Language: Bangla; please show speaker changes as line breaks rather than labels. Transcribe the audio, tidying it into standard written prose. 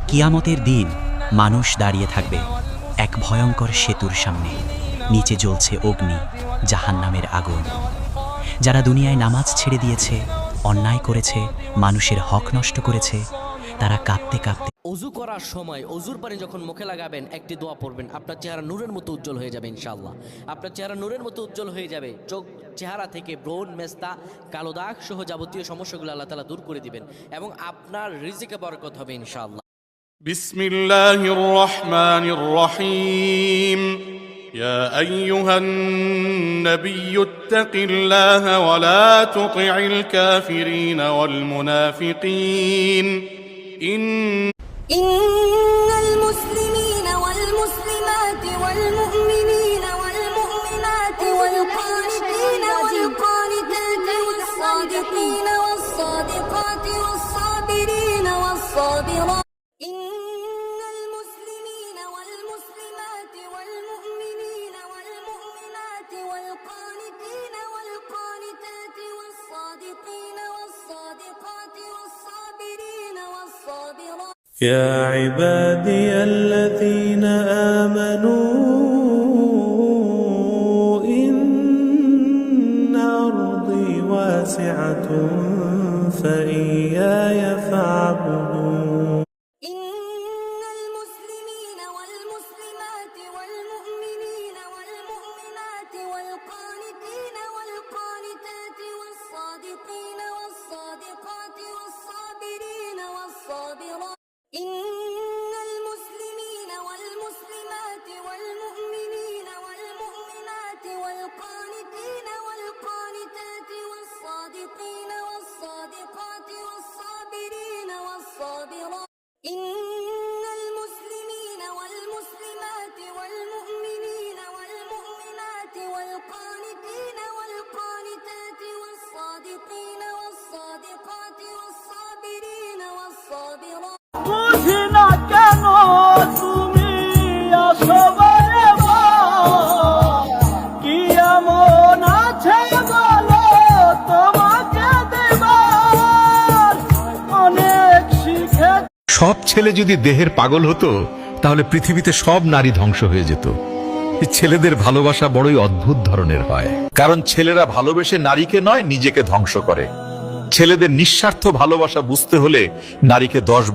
কিয়ামতের দিন মানুষ দাঁড়িয়ে থাকবে এক ভয়ঙ্কর সেতুর সামনে। নিচে জ্বলছে অগ্নি, জাহান্নামের আগুন। যারা দুনিয়ায় নামাজ ছেড়ে দিয়েছে, অন্যায় করেছে, মানুষের হক নষ্ট করেছে, তারা কাঁপতে কাঁপতে
অজু করার সময় অজুর পানি যখন মুখে লাগাবেন একটি দোয়া পড়বেন, আপনার চেহারা নূরের মতো উজ্জ্বল হয়ে যাবে ইনশাআল্লাহ। আপনার চেহারা নূরের মতো উজ্জ্বল হয়ে যাবে। চেহারা থেকে ব্রণ, মেস্তা, কালো দাগ সহ যাবতীয় সমস্যাগুলো আল্লাহ তাআলা দূর করে দিবেন এবং আপনার রিজিকে বরকত হবে ইনশাআল্লাহ।
বিসমিল্লাহির রহমানির রহিম। يا أيها النبي اتق الله ولا تطع الكافرين والمنافقين إن
المسلمين والمسلمات والمؤمنين والمؤمنات والقانتين والقانتات والصادقين والصادقات والصابرين والصابرات
يا عبادي الذين آمنوا إن أرضي واسعة فإياي فاعبدون.
إن المسلمين والمسلمات والمؤمنين والمؤمنات والقانتين والقانتات والصادقين والصادقات والصابرين والصابرات إن المسلمين والمسلمات والمؤمنين والمؤمنات والقانتين والقانتات والصادقين والصادقات والصابرين والصابرات إن المسلمين والمسلمات والمؤمنين والمؤمنات والقانتين والقانتات والصادقين والصادقات والصابرين والصابرات
বুঝি না কেন তুমি সবাই কি এমন আছে বলো তোমাকে দেবার অনেক শিখে।
সব ছেলে যদি দেহের পাগল হতো তাহলে পৃথিবীতে সব নারী ধ্বংস হয়ে যেত। ছেলেদের ভালোবাসা বড়ই অদ্ভুত ধরনের হয়, কারণ ছেলেরা ভালোবেসে নারীকে নয়, নিজেকে ধ্বংস করে। ছেলেদের নিঃস্বার্থ ভালোবাসা বুঝতে হলে নারীকে 10